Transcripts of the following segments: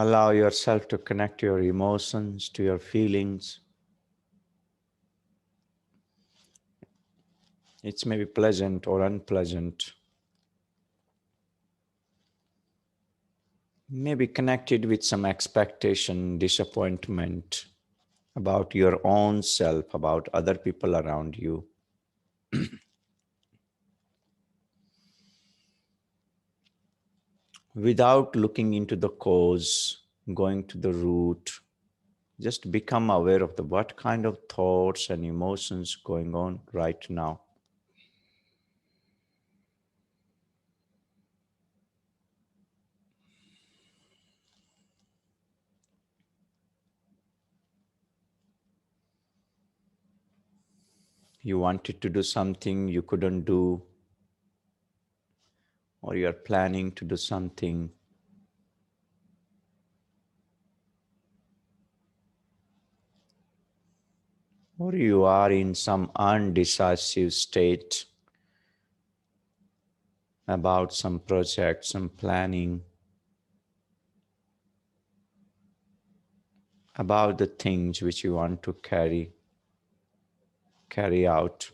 Allow yourself to connect to your emotions, to your feelings. It's maybe pleasant or unpleasant. Maybe connected with some expectation, disappointment about your own self, about other people around you. Without looking into the cause, going to the root, just become aware of the what kind of thoughts and emotions going on right now. You wanted to do something you couldn't do, or you are planning to do something. Or you are in some undecisive state about some project, some planning, about the things which you want to carry out.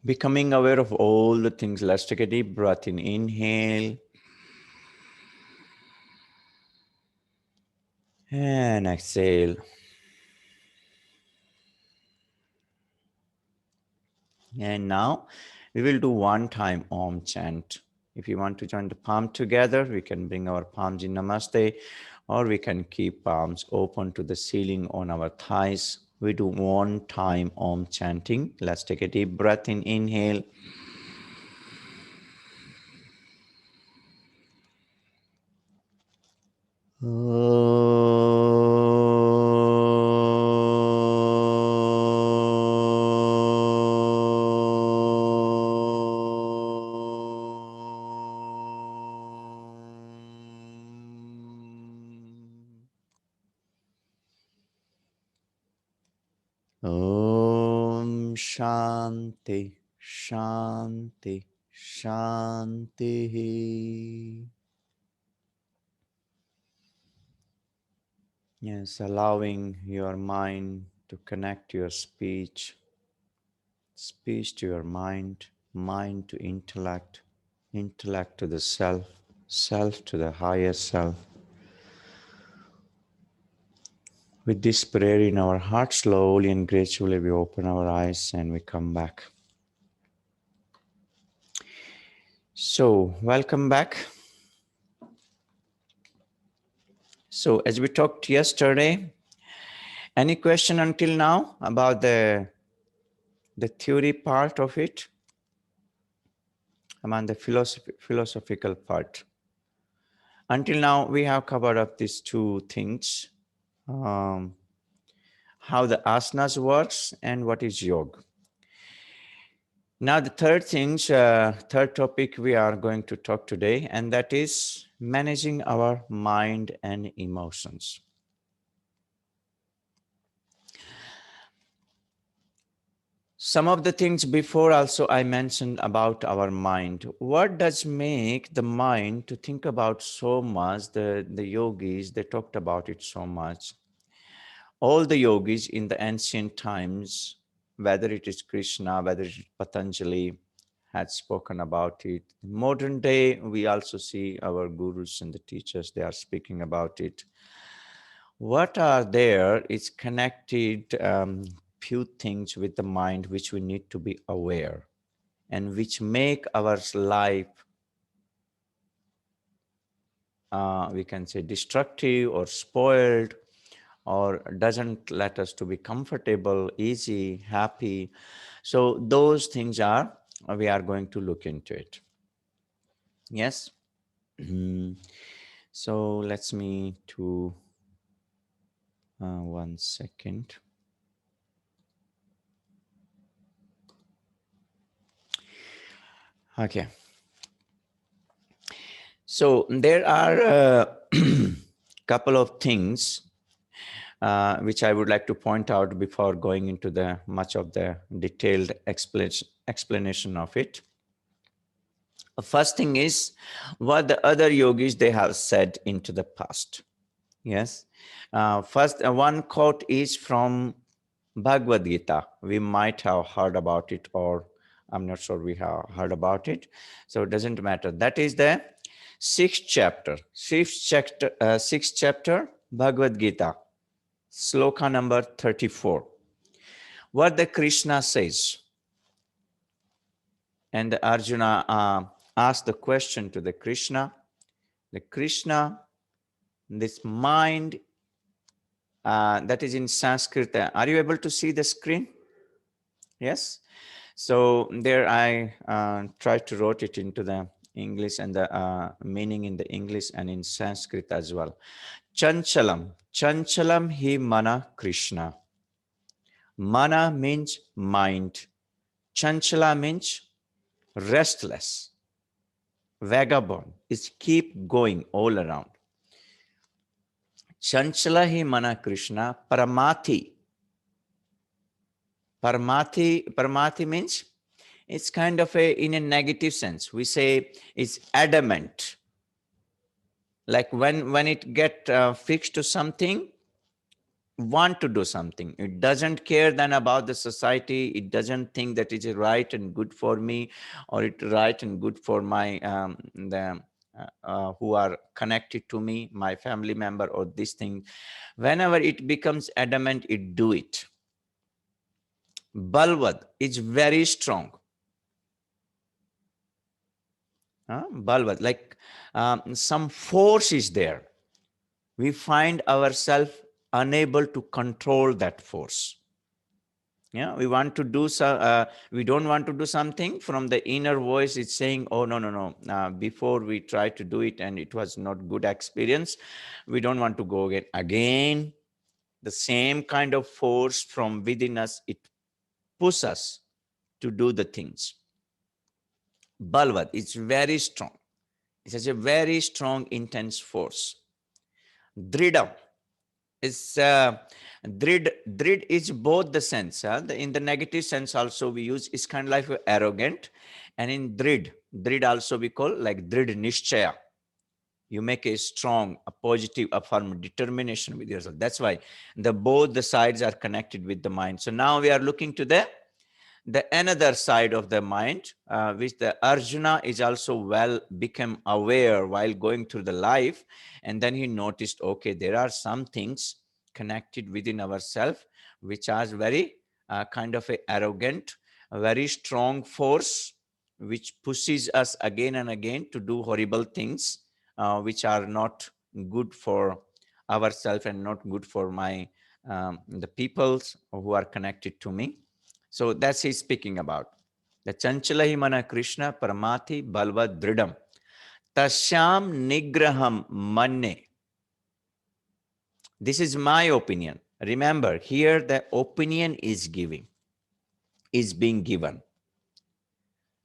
Becoming aware of all the things. Let's take a deep breath in. Inhale. And exhale. And now we will do one time Om chant. If you want to join the palm together, we can bring our palms in Namaste, or we can keep palms open to the ceiling on our thighs. We do one time Om chanting. Let's take a deep breath in. Inhale. Om Shanti, Shanti, Shanti. Yes, allowing your mind to connect to your speech, speech to your mind, mind to intellect, intellect to the self, self to the higher self. With this prayer in our heart, slowly and gradually we open our eyes and we come back. So, welcome back. So, as we talked yesterday, any question until now about the theory part of it? I mean the philosophical part. Until now, we have covered up these two things. How the asanas works and what is yoga. Now the third topic we are going to talk today, and that is managing our mind and emotions. Some of the things before also I mentioned about our mind. What does make the mind to think about so much? The yogis, they talked about it so much. All the yogis in the ancient times, whether it is Krishna, whether it is Patanjali, had spoken about it. In modern day, we also see our gurus and the teachers, they are speaking about it. What are there is connected few things with the mind which we need to be aware and which make our life, we can say, destructive or spoiled, or doesn't let us to be comfortable, easy, happy. So those things are, we are going to look into it. Yes. So let's me to 1 second. Okay. So there are a couple of things which I would like to point out before going into the much of the detailed explanation of it. First thing is what the other yogis they have said into the past. Yes. First, one quote is from Bhagavad Gita. We might have heard about it, or I'm not sure we have heard about it. So it doesn't matter. That is the sixth chapter, Bhagavad Gita, sloka number 34. What the Krishna says, and the Arjuna asked the question to the Krishna. The Krishna, this mind that is in Sanskrit. Are you able to see the screen? Yes. So there I tried to write it into the English and the meaning in the English and in Sanskrit as well. Chanchalam. Chanchalam hi mana Krishna. Mana means mind. Chanchala means restless, vagabond. It's keep going all around. Chanchala hi mana Krishna. Paramati. Paramati means it's kind of in a negative sense. We say it's adamant. Like when it get fixed to something, want to do something. It doesn't care then about the society. It doesn't think that it is right and good for me, or it right and good for my who are connected to me, my family member, or this thing. Whenever it becomes adamant, it do it. Balwad is very strong. Balwad, like some force is there. We find ourselves unable to control that force. Yeah, we want to do so. We don't want to do something. From the inner voice, it's saying, "Oh no! Before we try to do it, and it was not good experience. We don't want to go again." Again, the same kind of force from within us. It pushes us to do the things. Balwad, it's very strong. It has a very strong, intense force. Dridam is drid is both the sense. In the negative sense also we use is kind of like arrogant, and in drid also we call like drid nishchaya. You make a strong, a positive, a firm determination with yourself. That's why both the sides are connected with the mind. So now we are looking to the another side of the mind, which the Arjuna is also become aware while going through the life. And then he noticed, okay, there are some things connected within ourselves, which are very kind of a arrogant, a very strong force, which pushes us again and again to do horrible things, which are not good for ourselves and not good for my the peoples who are connected to me. So that's he's speaking about. The Chanchalahi mana Krishna Paramati Balva Dridam. Tasyam Nigraham Manne. This is my opinion. Remember, here the opinion is being given.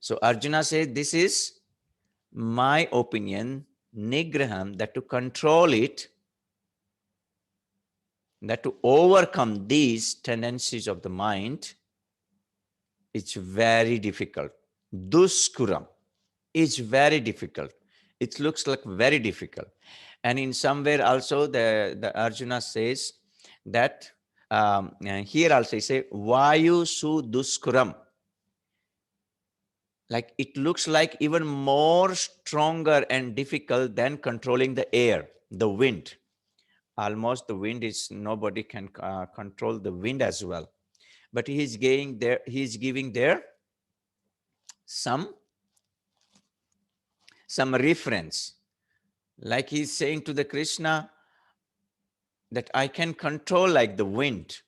So Arjuna says, this is my opinion, Nigraham, that to control it, that to overcome these tendencies of the mind, it's very difficult. Duskuram is very difficult. It looks like very difficult. And in somewhere also the Arjuna says that here also he say Vayu su duskuram. Like it looks like even more stronger and difficult than controlling the air, the wind. Almost the wind is, nobody can control the wind as well. But he's giving there some reference. Like he's saying to the Krishna that I can control like the wind,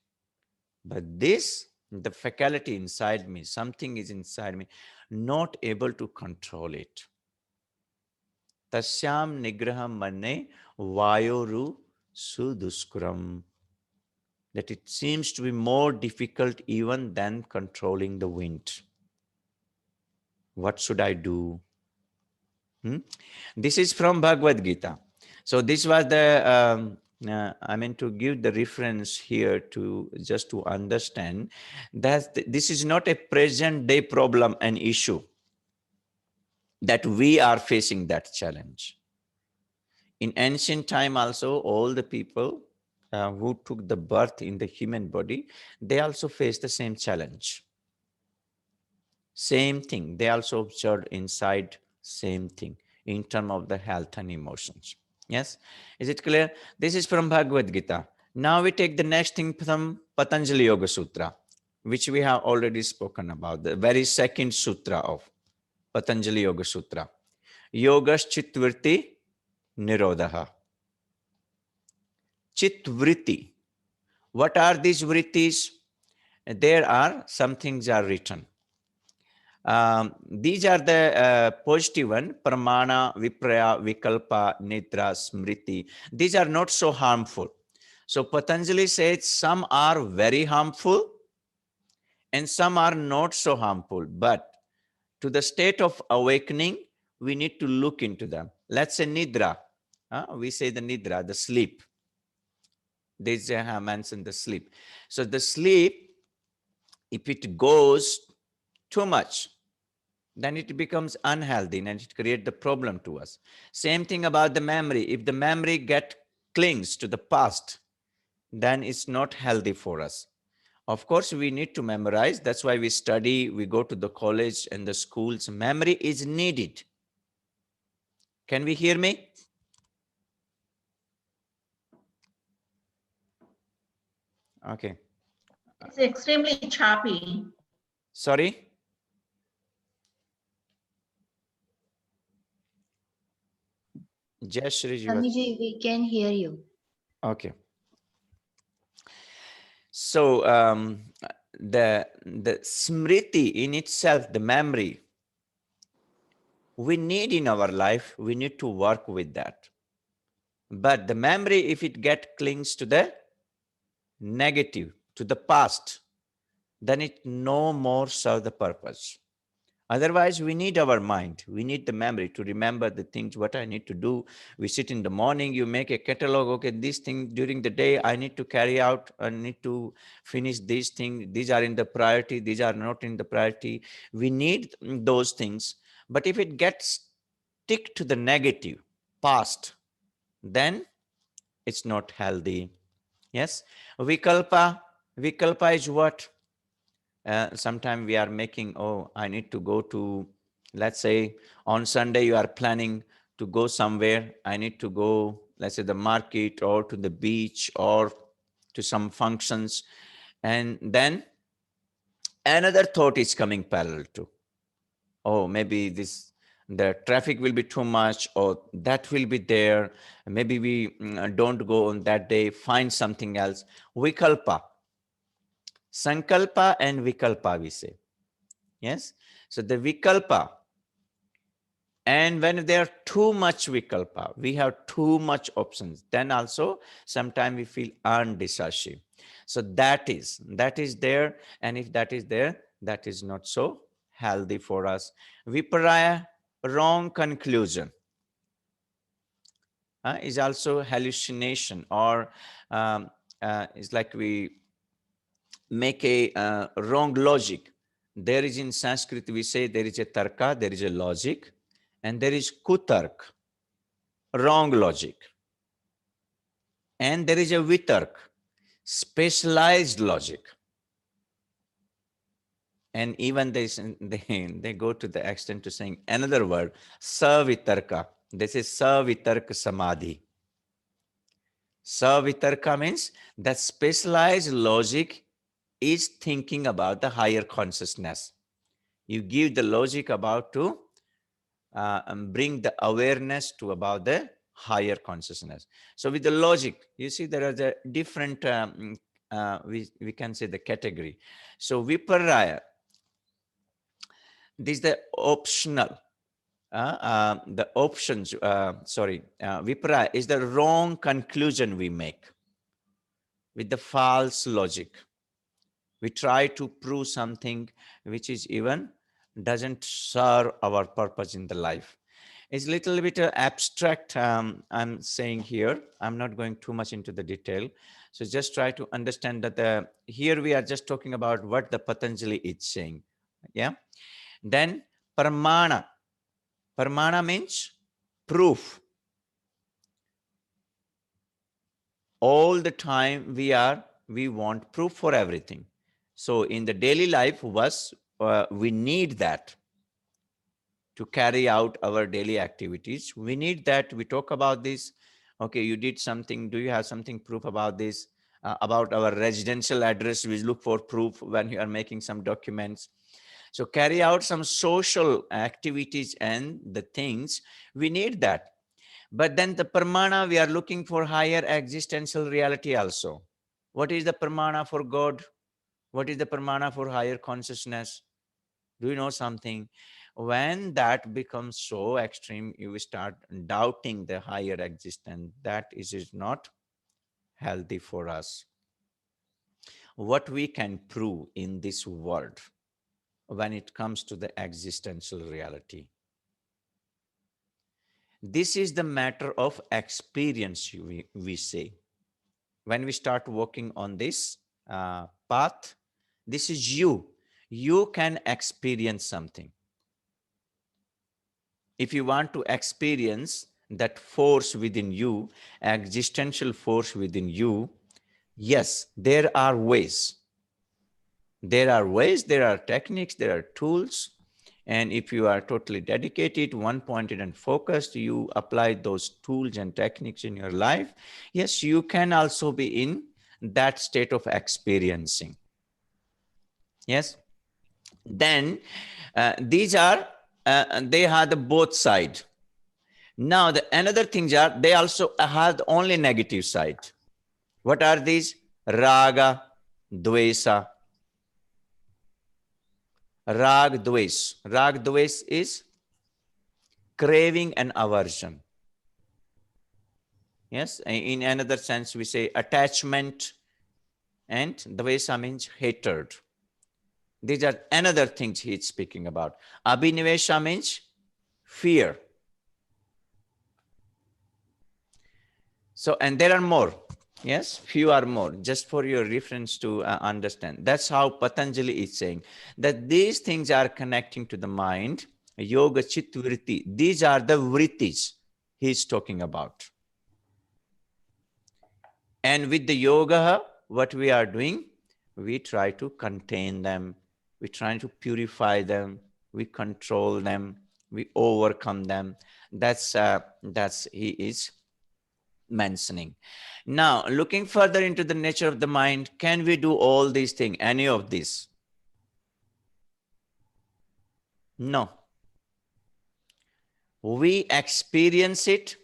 but the faculty inside me, something is inside me, not able to control it. Tasyam nigraham manne vayoru suduskuram. That it seems to be more difficult even than controlling the wind. What should I do? This is from Bhagavad Gita. So this was the, I mean to give the reference here to just to understand that this is not a present day problem and issue. that we are facing that challenge. In ancient time also, all the people who took the birth in the human body, they also faced the same challenge. Same thing. They also observed inside same thing in terms of the health and emotions. Yes. Is it clear? This is from Bhagavad Gita. Now we take the next thing from Patanjali Yoga Sutra, which we have already spoken about, the very second sutra of Patanjali Yoga Sutra. Yogas Chitvritti Nirodha. Chitvritti. What are these vrittis? There are some things are written. These are the positive one: pramana, vipraya, vikalpa, nidra, smriti. These are not so harmful. So Patanjali says some are very harmful and some are not so harmful. But to the state of awakening, we need to look into them. Let's say nidra. We say the nidra, the sleep. They have mentioned the sleep. So the sleep, if it goes too much, then it becomes unhealthy and it creates the problem to us. Same thing about the memory. If the memory clings to the past, then it's not healthy for us. Of course, we need to memorize. That's why we study, we go to the college and the schools. Memory is needed. Can we hear me? Okay. It's extremely choppy. Sorry? Jayashree, Swamiji, we can hear you. okay. So the smriti in itself, the memory, we need in our life, we need to work with that. But the memory, if it clings to the negative, to the past, then it no more serve the purpose. Otherwise, we need our mind. We need the memory to remember the things, what I need to do. We sit in the morning, you make a catalog. Okay, this thing during the day, I need to carry out. I need to finish these things. These are in the priority. These are not in the priority. We need those things. But if it gets stick to the negative past, then it's not healthy. Yes. Vikalpa is what? Sometimes we are making, oh, I need to go to, let's say on Sunday, you are planning to go somewhere. I need to go, let's say the market or to the beach or to some functions. And then another thought is coming parallel to, oh, maybe the traffic will be too much, or that will be there. Maybe we don't go on that day, find something else. Vikalpa. Sankalpa and Vikalpa, we say. Yes. So the Vikalpa, and when there are too much Vikalpa, we have too much options, then also sometimes we feel undecisive. So that is there. And if that is there, that is not so healthy for us. Viparaya, wrong conclusion, is also hallucination, or it's like we make a wrong logic. There is in Sanskrit, we say there is a tarka, there is a logic, and there is kutark, wrong logic. And there is a vitark, specialized logic. And even they go to the extent to saying another word, savitarka. This is savitarka samadhi. Savitarka means that specialized logic is thinking about the higher consciousness. You give the logic about to bring the awareness to about the higher consciousness. So with the logic, you see there are the different, we can say the category. So viparaya, this is the optional, the options, viparaya is the wrong conclusion we make with the false logic. We try to prove something which is even doesn't serve our purpose in the life. It's a little bit abstract, I'm saying here. I'm not going too much into the detail. So just try to understand that here we are just talking about what the Patanjali is saying. Yeah. Then pramana. Pramana means proof. All the time we want proof for everything. So in the daily life, we need that to carry out our daily activities. We need that. We talk about this. Okay, you did something. Do you have something proof about this? About our residential address, we look for proof when you are making some documents. So carry out some social activities and the things, we need that. But then the pramana, we are looking for higher existential reality also. What is the pramana for God? What is the pramana for higher consciousness? Do you know something? When that becomes so extreme, you start doubting the higher existence. That is not healthy for us. What we can prove in this world when it comes to the existential reality. This is the matter of experience, we say. When we start working on this path, this is you. You can experience something. If you want to experience that force within you, existential force within you, yes, there are ways. There are ways, there are techniques, there are tools. And if you are totally dedicated, one-pointed and focused, you apply those tools and techniques in your life. Yes, you can also be in that state of experiencing. Yes. Then these are, they have the both side. Now, another things are, they also have only negative side. What are these? Raga, dvesa. Rag, dves. Rag, dves is craving and aversion. Yes, in another sense, we say attachment, and dvesa means hatred. These are another things he's speaking about. Abhinivesha means fear. So, and there are more. Yes, few are more, just for your reference to understand. That's how Patanjali is saying that these things are connecting to the mind. Yoga, Chit, Vritti. These are the vrittis he's talking about. And with the yoga, what we are doing, we try to contain them. We try to purify them. We control them. We overcome them. That's he is mentioning. Now, looking further into the nature of the mind, can we do all these things, any of this? No. We experience it.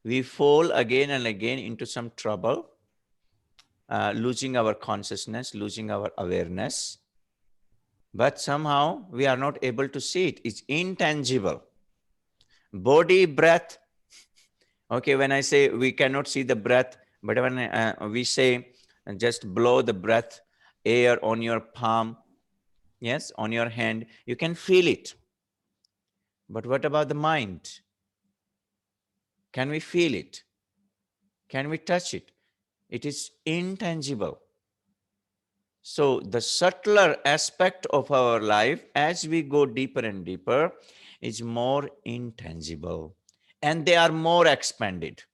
We fall again and again into some trouble, losing our consciousness, losing our awareness. But somehow we are not able to see it. It's intangible. Body, breath. Okay, when I say we cannot see the breath, but when we say just blow the breath, air on your palm, yes, on your hand, you can feel it. But what about the mind? Can we feel it? Can we touch it? It is intangible. So the subtler aspect of our life, as we go deeper and deeper, is more intangible. And they are more expanded.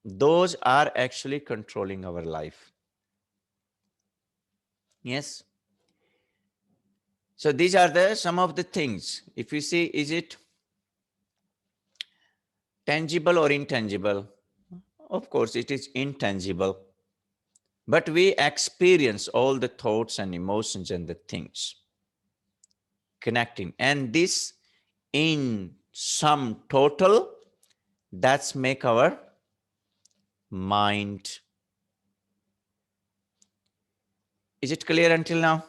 Those are actually controlling our life. Yes. So these are some of the things. If you see, is it tangible or intangible? Of course, it is intangible. But we experience all the thoughts and emotions and the things connecting. And this in sum total, that's make our mind. Is it clear until now?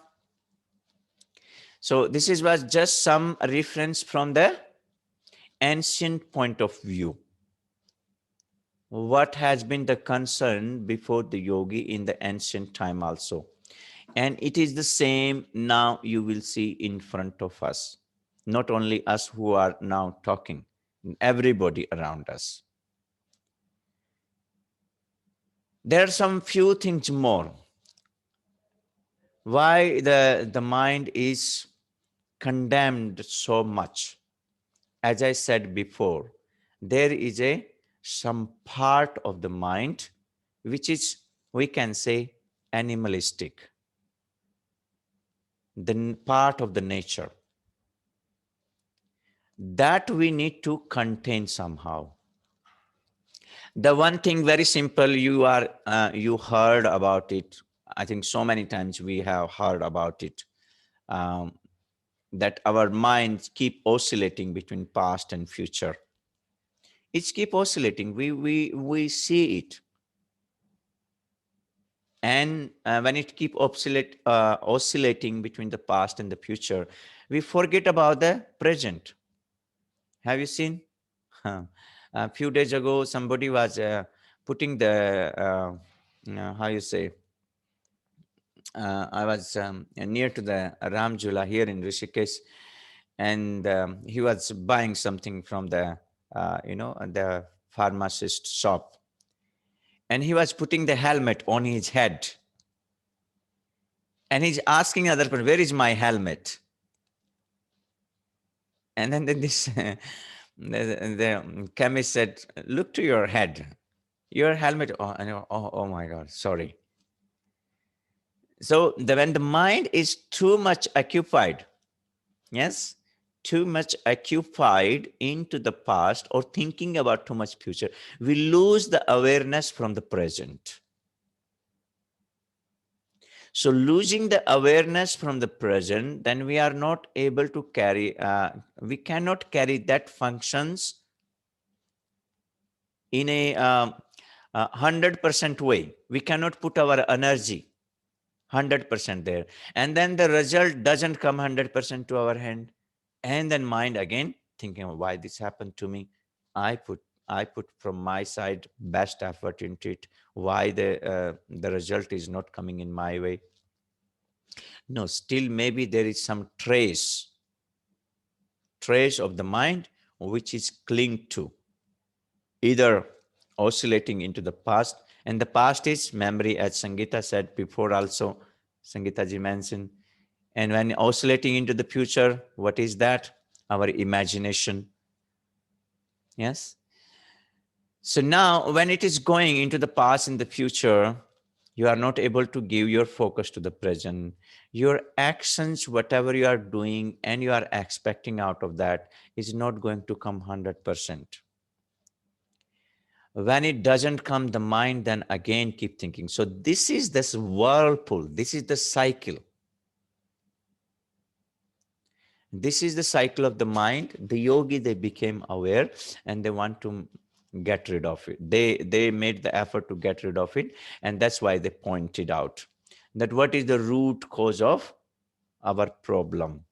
So this was just some reference from the ancient point of view. What has been the concern before the yogi in the ancient time also. And it is the same now you will see in front of us. Not only us who are now talking, everybody around us. There are some few things more. Why the mind is condemned so much. As I said before, there is some part of the mind which is, we can say, animalistic, the part of the nature that we need to contain somehow. The one thing, very simple, you heard about it. I think so many times we have heard about it, that our minds keep oscillating between past and future. It's keep oscillating. We see it, and when it keep oscillating between the past and the future, we forget about the present. Have you seen? A few days ago, somebody was putting the how you say. I was near to the Ram Jhula here in Rishikesh, and he was buying something from the the pharmacist shop, and he was putting the helmet on his head, and he's asking other person, "Where is my helmet?" And then this the chemist said, "Look to your head, your helmet." Oh, oh my God, sorry. So when the mind is too much occupied, yes, too much occupied into the past or thinking about too much future, we lose the awareness from the present. So losing the awareness from the present, then we are not able to carry, we cannot carry that functions in a 100% way. We cannot put our energy 100% there. And then the result doesn't come 100% to our hand. And then mind again thinking, why this happened to me? I put from my side best effort into it. Why the result is not coming in my way? No, still maybe there is some trace of the mind which is clinged to, either oscillating into the past, and the past is memory, as Sangeeta said before also, Sangeeta ji mentioned. And when oscillating into the future, what is that? Our imagination. Yes. So now when it is going into the past and the future, you are not able to give your focus to the present. Your actions, whatever you are doing and you are expecting out of that, is not going to come 100%. When it doesn't come, the mind then again keep thinking. So this is this whirlpool. This is the cycle. This is the cycle of the mind. The yogi, they became aware and they want to get rid of it. They made the effort to get rid of it. And that's why they pointed out that what is the root cause of our problem?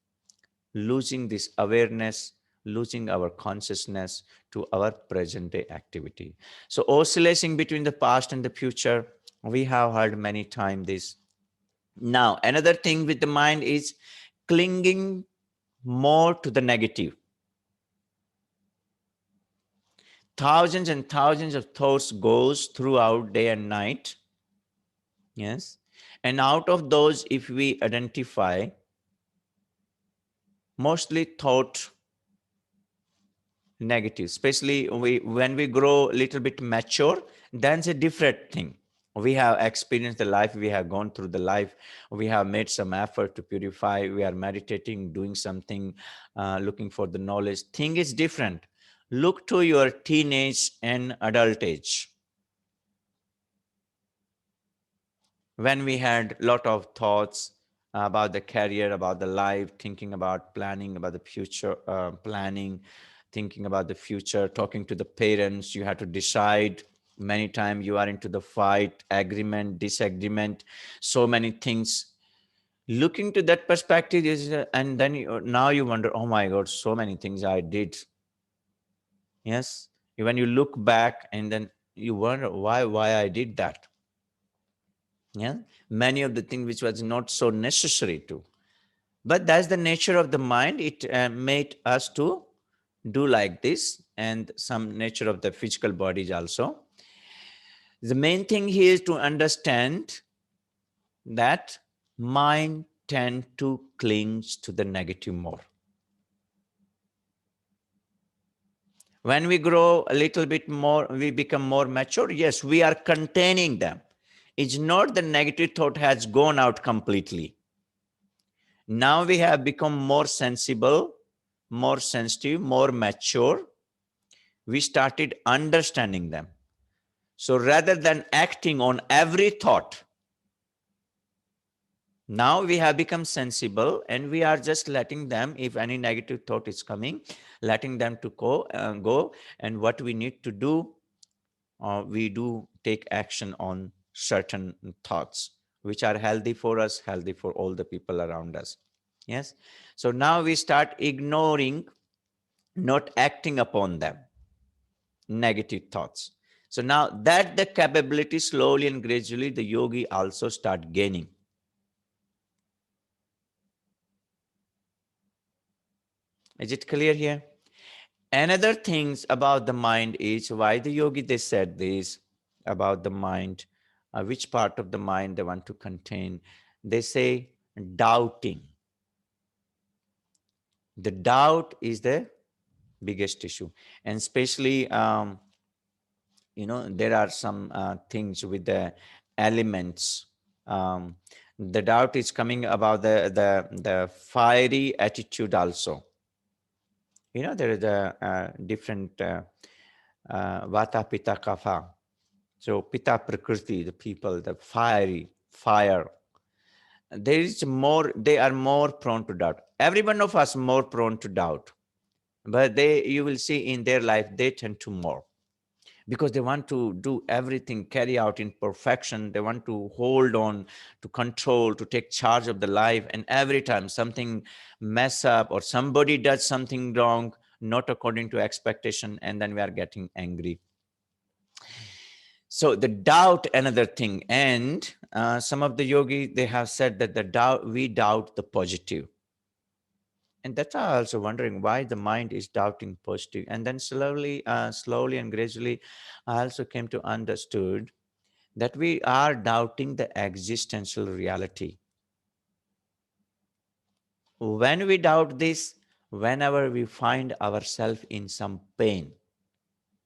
Losing this awareness, losing our consciousness to our present day activity. So oscillating between the past and the future, we have heard many times this. Now, another thing with the mind is clinging more to the negative. Thousands and thousands of thoughts goes throughout day and night. Yes. And out of those, if we identify, mostly thought negative, especially when we grow a little bit mature, that's a different thing. We have experienced the life, we have gone through the life, we have made some effort to purify, we are meditating, doing something, looking for the knowledge. Thing is different. Look to your teenage and adult age. When we had a lot of thoughts about the career, about the life, thinking about planning, about the future, planning, thinking about the future, talking to the parents, you have to decide. Many times you are into the fight, agreement, disagreement, so many things. Looking to that perspective is, and then now you wonder, oh my God, so many things I did. Yes, when you look back and then you wonder why I did that. Yeah, many of the things which was not so necessary to, but that's the nature of the mind. It made us to do like this, and some nature of the physical bodies also. The main thing here is to understand that mind tend to cling to the negative more. When we grow a little bit more, we become more mature. Yes, we are containing them. It's not the negative thought has gone out completely. Now we have become more sensible, more sensitive, more mature. We started understanding them. So rather than acting on every thought, now we have become sensible and we are just letting them, if any negative thought is coming, letting them to go. And what we need to do, we do take action on certain thoughts, which are healthy for us, healthy for all the people around us. Yes. So now we start ignoring, not acting upon them, negative thoughts. So now that the capability, slowly and gradually, the yogi also start gaining. Is it clear here? Another things about the mind is why the yogi, they said this about the mind, which part of the mind they want to contain. They say doubting. The doubt is the biggest issue. And especially, there are some things with the elements. The doubt is coming about the fiery attitude also. There is a different Vata, Pitta, Kapha. So Pitta Prakriti, the people, the fire. They are more prone to doubt. Every one of us more prone to doubt. But you will see in their life, they tend to more. Because they want to do everything, carry out in perfection. They want to hold on, to control, to take charge of the life. And every time something mess up or somebody does something wrong, not according to expectation, and then we are getting angry. So the doubt, another thing. And some of the yogis, they have said that we doubt the positive. And that's why I also wondering why the mind is doubting positive. And then slowly and gradually, I also came to understood that we are doubting the existential reality. When we doubt this, whenever we find ourselves in some pain,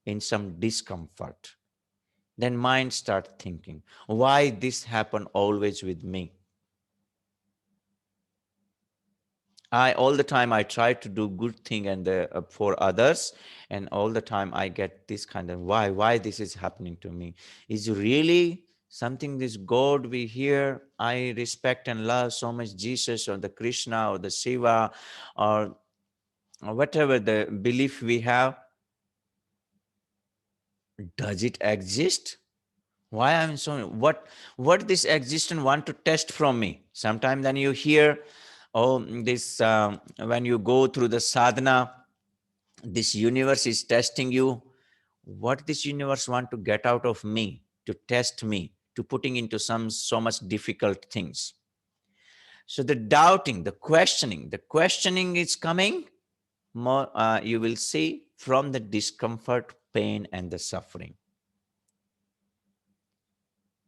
in some discomfort, then mind starts thinking, why this happen always with me? All the time I try to do good thing and for others, and all the time I get this kind of why this is happening to me. Is really something this God we hear, I respect and love so much, Jesus or the Krishna or the Shiva or whatever the belief we have, does it exist? Why I'm so what this existence want to test from me? Sometimes then you hear, this when you go through the sadhana, this universe is testing you. What this universe want to get out of me, to test me, to putting into so much difficult things. So the doubting, the questioning is coming more, you will see, from the discomfort, pain, and the suffering.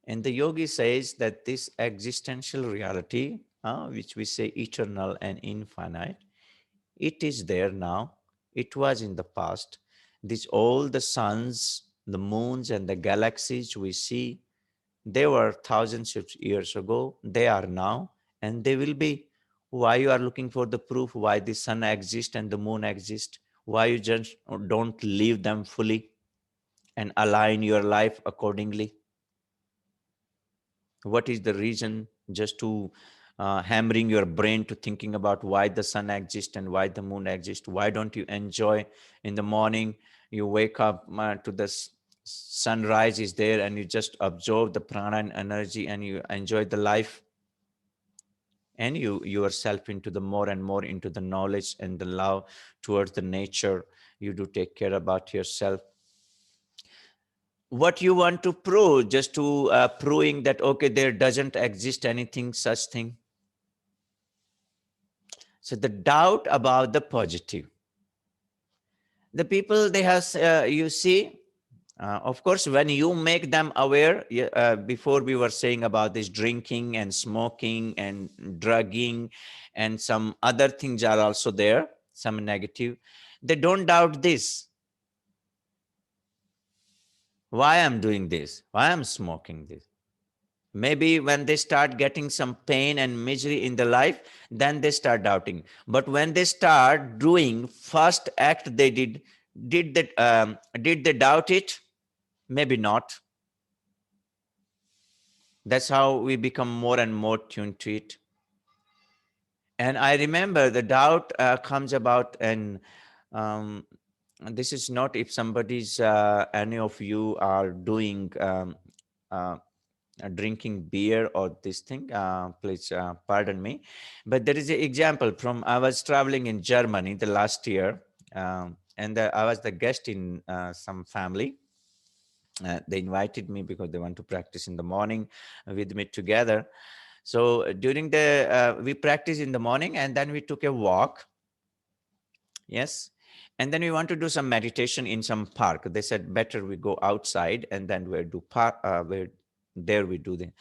And the yogi says that this existential reality, which we say eternal and infinite, it is there now. It was in the past. All the suns, the moons, and the galaxies we see, they were thousands of years ago. They are now, and they will be. Why you are looking for the proof why the sun exists and the moon exists? Why you just don't live them fully and align your life accordingly? What is the reason just to hammering your brain to thinking about why the sun exists and why the moon exists? Why don't you enjoy in the morning, you wake up to the sunrise is there and you just absorb the prana and energy and you enjoy the life, and you yourself into the more and more into the knowledge and the love towards the nature. You do take care about yourself. What you want to prove, just to proving that, okay, there doesn't exist anything such thing. So the doubt about the positive. The people, they have, you see, Of course, when you make them aware, before we were saying about this drinking and smoking and drugging and some other things are also there, some negative, they don't doubt this. Why I'm doing this? Why I'm smoking this? Maybe when they start getting some pain and misery in their life, then they start doubting. But when they start doing first act they did they doubt it? Maybe not. That's how we become more and more tuned to it. And I remember the doubt comes about, and this is not if somebody's, any of you are doing uh, drinking beer or this thing, please pardon me. But there is an example from, I was traveling in Germany the last year, and I was the guest in some family. They invited me because they want to practice in the morning with me together. So during the, we practiced in the morning and then we took a walk. Yes. And then we want to do some meditation in some park. They said, better we go outside and then we do park, where there we do the.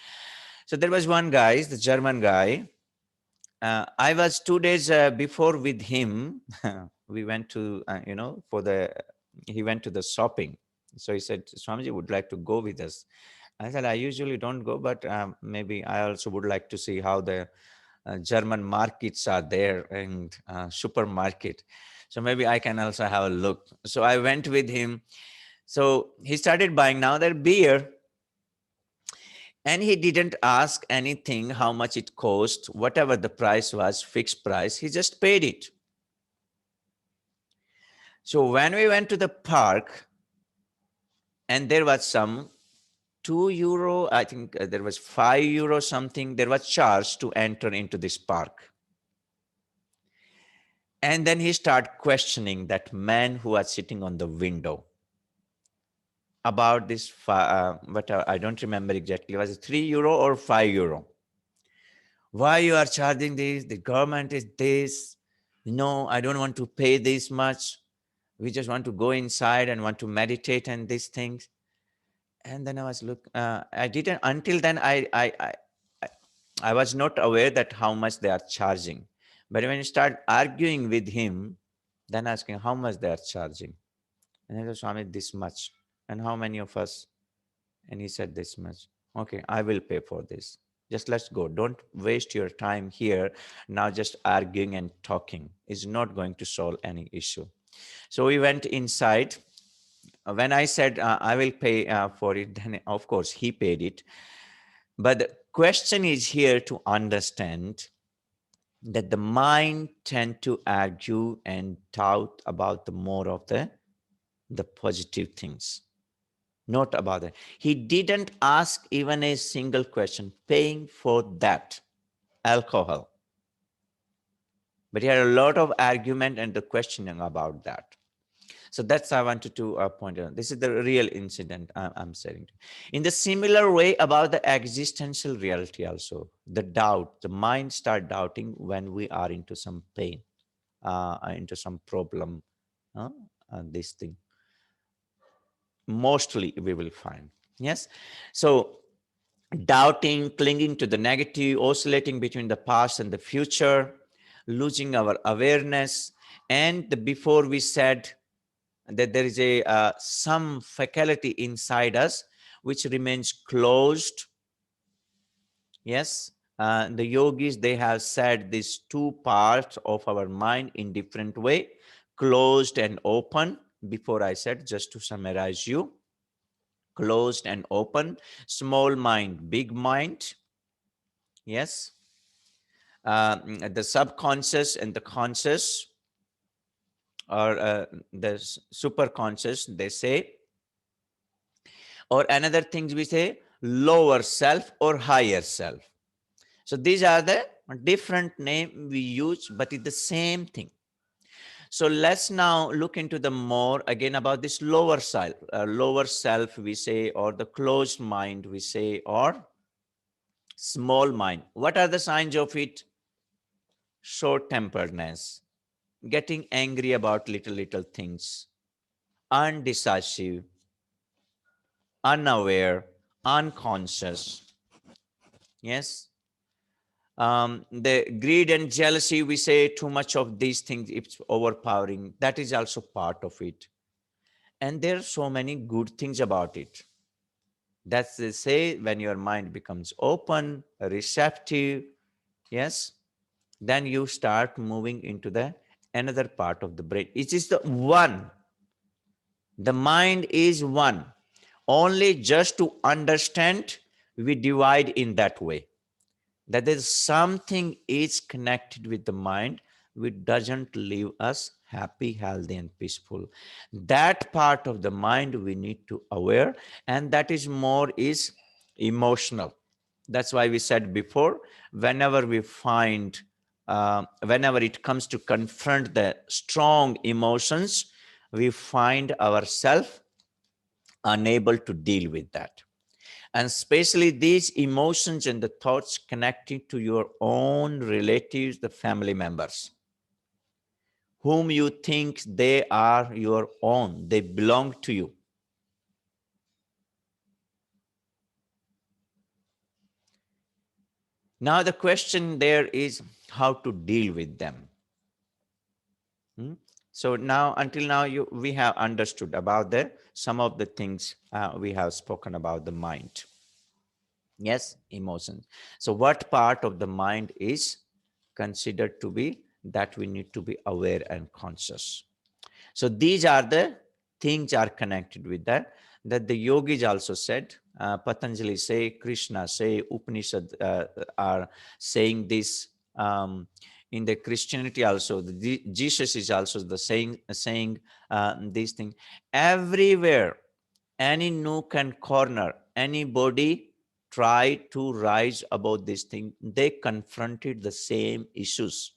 So there was one guy, the German guy. I was 2 days before with him. We went to, for the, he went to the shopping. So he said, Swamiji would like to go with us. I said, I usually don't go, but maybe I also would like to see how the German markets are there and supermarket. So maybe I can also have a look. So I went with him. So he started buying now their beer. And he didn't ask anything, how much it cost, whatever the price was, fixed price, he just paid it. So when we went to the park, and there was some €2, I think there was €5 something, there was charge to enter into this park. And then he started questioning that man who was sitting on the window about this, but I don't remember exactly, was it €3 or €5? Why you are charging this? The government is this. No, I don't want to pay this much. We just want to go inside and want to meditate and these things. And then I was I didn't, until then I was not aware that how much they are charging. But when you start arguing with him, then asking how much they are charging. And I said, Swami, this much. And how many of us? And he said, this much. Okay, I will pay for this. Just let's go. Don't waste your time here. Now just arguing and talking is not going to solve any issue. So we went inside. When I said, I will pay for it, then of course he paid it. But the question is here to understand that the mind tend to argue and doubt about the more of the positive things. Not about it. He didn't ask even a single question, paying for that alcohol. But he had a lot of argument and the questioning about that. So that's I wanted to point out. This is the real incident I'm saying. In the similar way about the existential reality also, the doubt, the mind start doubting when we are into some pain, into some problem, this thing. Mostly we will find. Yes. So doubting, clinging to the negative, oscillating between the past and the future, losing our awareness. And before we said that there is a some faculty inside us which remains closed. Yes. The yogis, they have said these two parts of our mind in different way, closed and open. Before I said, just to summarize you, closed and open, small mind, big mind. Yes. The subconscious and the conscious, or the superconscious, they say. Or another things we say, lower self or higher self. So these are the different name we use, but it's the same thing. So let's now look into the more again about this lower self we say, or the closed mind we say, or small mind. What are the signs of it? Short-temperedness, getting angry about little things, undecisive, unaware, unconscious. Yes. The greed and jealousy, we say too much of these things, it's overpowering. That is also part of it. And there are so many good things about it. That's they say, when your mind becomes open, receptive, yes, then you start moving into the another part of the brain. It is the one. The mind is one. Only just to understand, we divide in that way. That there's something is connected with the mind which doesn't leave us happy, healthy, and peaceful. That part of the mind we need to aware, and that is more is emotional. That's why we said before, whenever we find, whenever it comes to confront the strong emotions, we find ourselves unable to deal with that. And especially these emotions and the thoughts connected to your own relatives, the family members, whom you think they are your own, they belong to you. Now the question there is how to deal with them. So now, until now, we have understood about some of the things we have spoken about the mind. Yes, emotions. So what part of the mind is considered to be that we need to be aware and conscious? So these are the things are connected with that the yogis also said. Patanjali say, Krishna say, Upanishad are saying this. In the Christianity also, Jesus is also the saying these things. Everywhere, any nook and corner, anybody tried to rise above this thing, they confronted the same issues.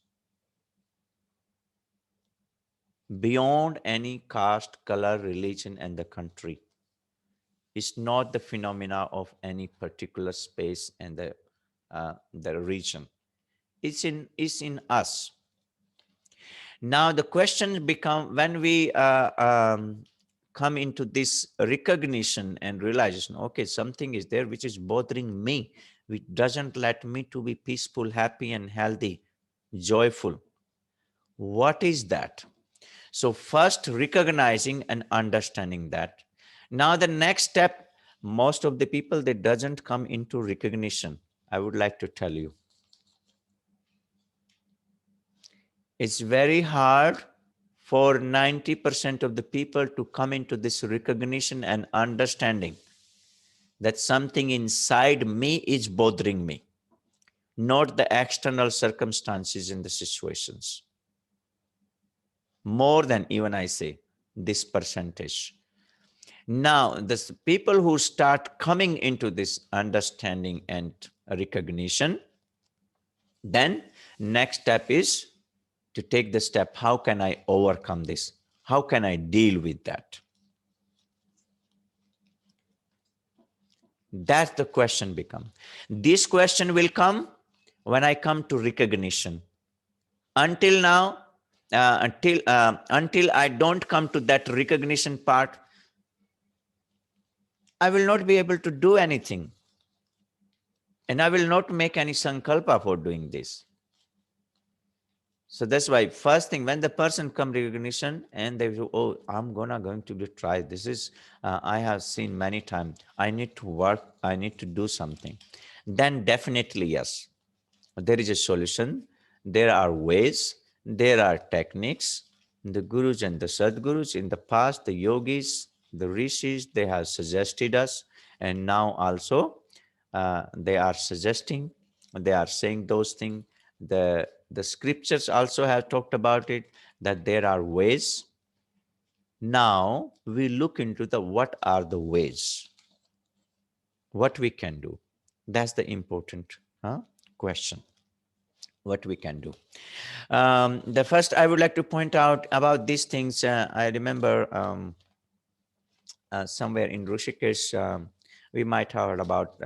Beyond any caste, color, religion, and the country. It's not the phenomena of any particular space and the region. It's in us. Now the question becomes, when we come into this recognition and realization, okay, something is there which is bothering me, which doesn't let me to be peaceful, happy, and healthy, joyful. What is that? So first, recognizing and understanding that. Now the next step, most of the people, they doesn't come into recognition. I would like to tell you, it's very hard for 90% of the people to come into this recognition and understanding that something inside me is bothering me, not the external circumstances and the situations. More than even I say this percentage. Now, the people who start coming into this understanding and recognition, then next step is to take the step, how can I overcome this? How can I deal with that? That's the question become. This question will come when I come to recognition. Until now, until I don't come to that recognition part, I will not be able to do anything. And I will not make any sankalpa for doing this. So that's why first thing, when the person come recognition and they say, oh, I'm going to try. This is, I have seen many times. I need to work. I need to do something. Then definitely, yes, there is a solution. There are ways. There are techniques. The gurus and the sadgurus in the past, the yogis, the rishis, they have suggested us. And now also they are suggesting, they are saying those things. The scriptures also have talked about it, that there are ways. Now we look into what are the ways, what we can do. That's the important question, what we can do. The first I would like to point out about these things, I remember somewhere in Rishikesh, we might have heard about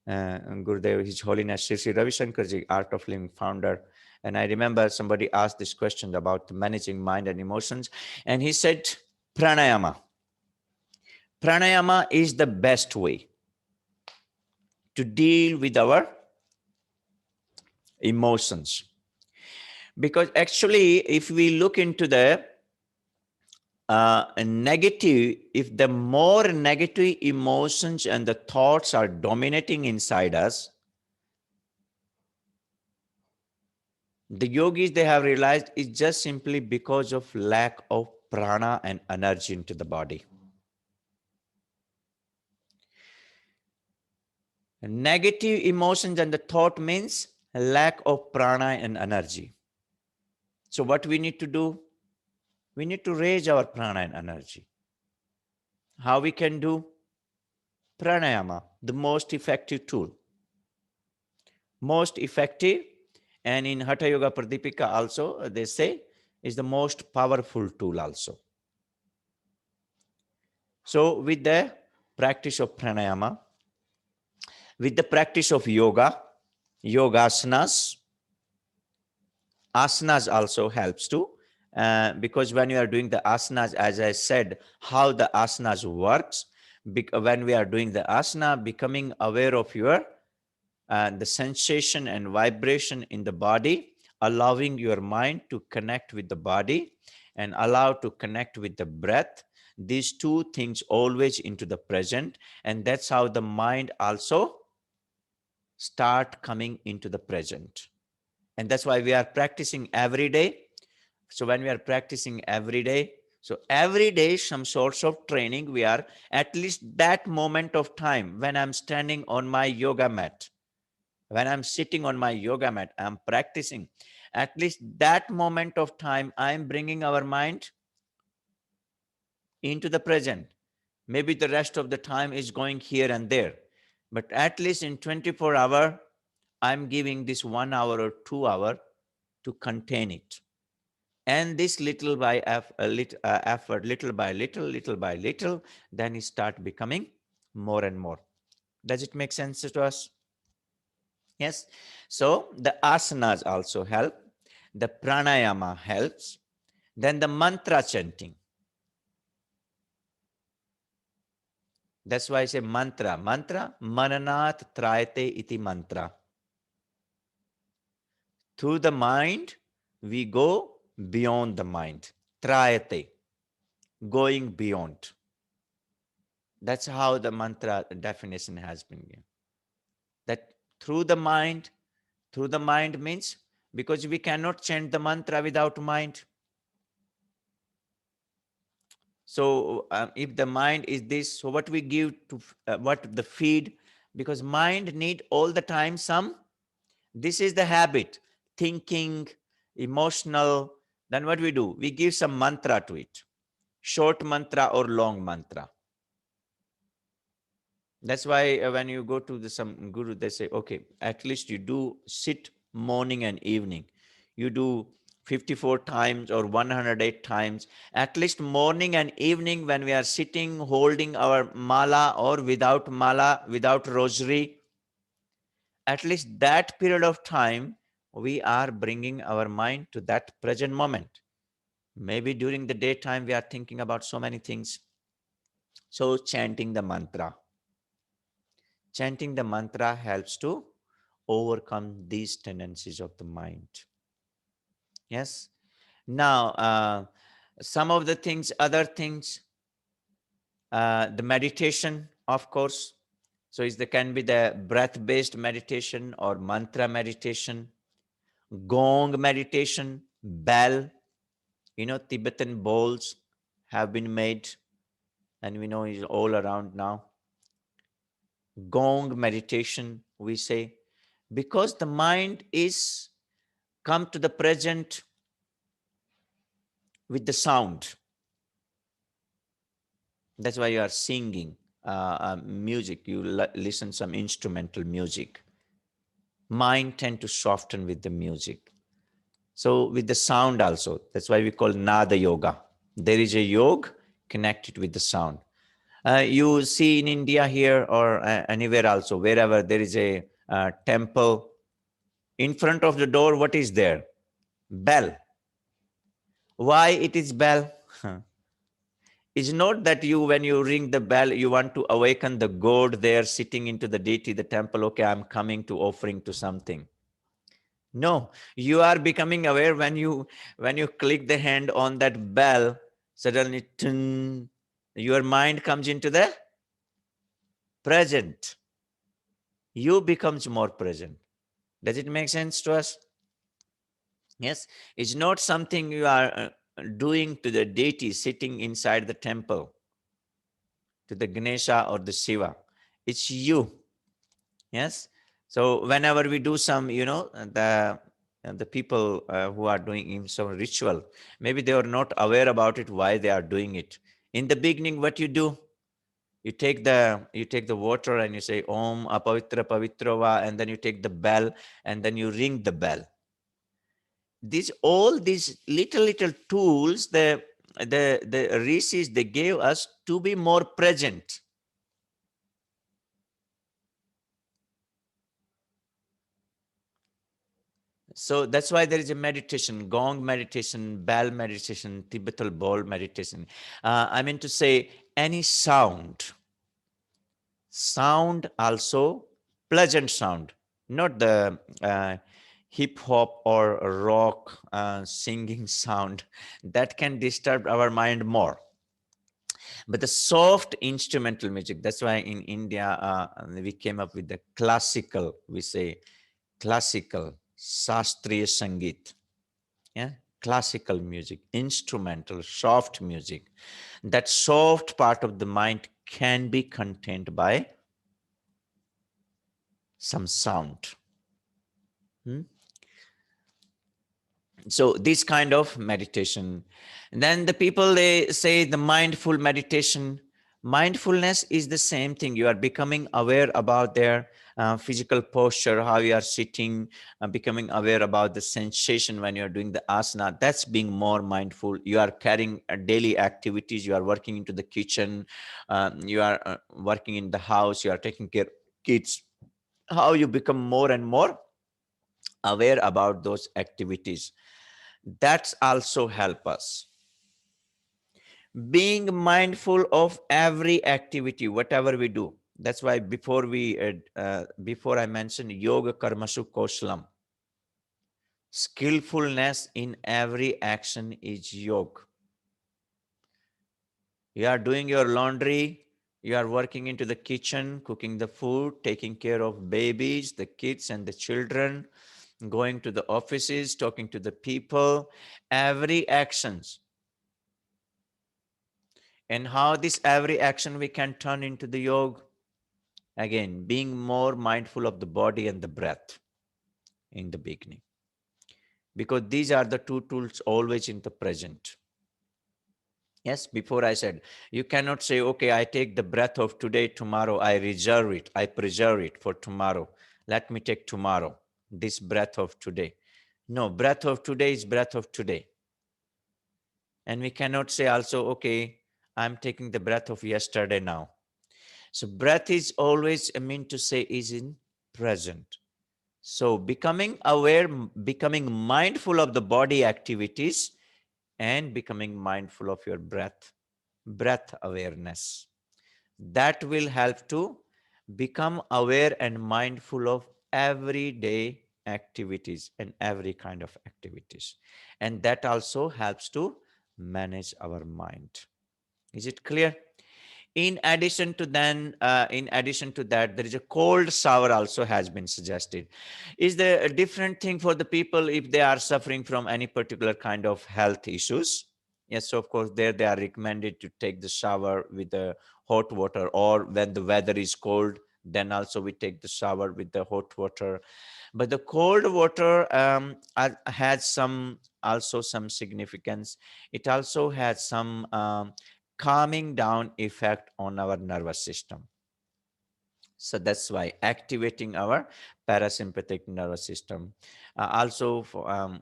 Gurudev, His Holiness Sri Sri Ravi Shankarji, Art of Living founder. And I remember somebody asked this question about managing mind and emotions. And he said, pranayama. Pranayama is the best way to deal with our emotions. Because actually, if we look into the negative, if the more negative emotions and the thoughts are dominating inside us, the yogis, they have realized it's just simply because of lack of prana and energy into the body. Negative emotions and the thought means lack of prana and energy. So what we need to do? We need to raise our prana and energy. How we can do? Pranayama, the most effective tool. Most effective, and in Hatha Yoga Pradipika also they say is the most powerful tool also. So with the practice of pranayama, with the practice of yoga, yogasanas, asanas also helps too, because when you are doing the asanas, as I said, how the asanas works, when we are doing the asana, becoming aware of your the sensation and vibration in the body, allowing your mind to connect with the body and allow to connect with the breath. These two things always into the present, and that's how the mind also start coming into the present. And that's why we are practicing every day. So when we are practicing every day, so every day some sorts of training, we are at least that moment of time when I'm standing on my yoga mat, when I'm sitting on my yoga mat, I'm practicing. At least that moment of time, I'm bringing our mind into the present. Maybe the rest of the time is going here and there. But at least in 24 hours, I'm giving this 1 hour or 2 hours to contain it. And this little by effort, little by little, then it start becoming more and more. Does it make sense to us? Yes. So the asanas also help. The pranayama helps. Then the mantra chanting. That's why I say mantra. Mantra, mananat trayate iti mantra. Through the mind, we go beyond the mind. Trayate, going beyond. That's how the mantra definition has been given. That through the mind means, because we cannot chant the mantra without mind. So if the mind is this, so what we give to what the feed, because mind need all the time some, this is the habit, thinking, emotional, then what we do? We give some mantra to it, short mantra or long mantra. That's why when you go to some guru, they say, okay, at least you do sit morning and evening. You do 54 times or 108 times, at least morning and evening when we are sitting, holding our mala or without mala, without rosary, at least that period of time, we are bringing our mind to that present moment. Maybe during the daytime, we are thinking about so many things. So chanting the mantra. Chanting the mantra helps to overcome these tendencies of the mind. Yes. Now, some of the things, other things, the meditation, of course. So can be the breath-based meditation or mantra meditation, gong meditation, bell. Tibetan bowls have been made, and we know it's all around now. Gong meditation, we say, because the mind is come to the present with the sound. That's why you are singing music. You listen some instrumental music. Mind tend to soften with the music. So with the sound also, that's why we call Nada Yoga. There is a yoga connected with the sound. You see in India here or anywhere also, wherever there is a temple, in front of the door, what is there? Bell. Why it is bell? It's not that you, when you ring the bell, you want to awaken the god there sitting into the deity, the temple. Okay, I'm coming to offering to something. No, you are becoming aware when you click the hand on that bell, suddenly your mind comes into the present. You becomes more present. Does it make sense to us? Yes, it's not something you are doing to the deity sitting inside the temple, to the Ganesha or the Shiva. It's you. Yes. So whenever we do some, the people who are doing some ritual, maybe they are not aware about it, why they are doing it. In the beginning, what you do, you take the water and you say Om Apavitra Pavitrava, and then you take the bell and then you ring the bell. All these little tools, the rishis, they gave us to be more present. So that's why there is a meditation, gong meditation, bell meditation, Tibetal bowl meditation. I mean to say, any sound also, pleasant sound, not the hip hop or rock singing sound that can disturb our mind more. But the soft instrumental music, that's why in India, we came up with the classical, we say classical, Shastriya Sangeet. Yeah, classical music, instrumental, soft music. That soft part of the mind can be contained by some sound. So this kind of meditation. And then the people, they say the mindful meditation. Mindfulness is the same thing. You are becoming aware about their physical posture, how you are sitting, becoming aware about the sensation when you are doing the asana. That's being more mindful. You are carrying daily activities. You are working into the kitchen. You are working in the house. You are taking care of kids. How you become more and more aware about those activities. That's also help us. Being mindful of every activity, whatever we do. That's why before I mentioned yoga karmasu kausalam. Skillfulness in every action is yoga. You are doing your laundry, you are working into the kitchen, cooking the food, taking care of babies, the kids and the children, going to the offices, talking to the people, every actions. And how this every action we can turn into the yoga? Again, being more mindful of the body and the breath in the beginning. Because these are the two tools always in the present. Yes, before I said, you cannot say, okay, I take the breath of today, tomorrow, I reserve it, I preserve it for tomorrow. Let me take tomorrow, this breath of today. No, breath of today is breath of today. And we cannot say also, okay, I'm taking the breath of yesterday now. So breath is always meant to say is in present. So becoming aware, becoming mindful of the body activities and becoming mindful of your breath awareness. That will help to become aware and mindful of everyday activities and every kind of activities. And that also helps to manage our mind. Is it clear? In addition to that, there is a cold shower also has been suggested. Is there a different thing for the people if they are suffering from any particular kind of health issues? Yes, so of course, there they are recommended to take the shower with the hot water, or when the weather is cold, then also we take the shower with the hot water. But the cold water has some significance. It also has some calming down effect on our nervous system. So that's why activating our parasympathetic nervous system. Also for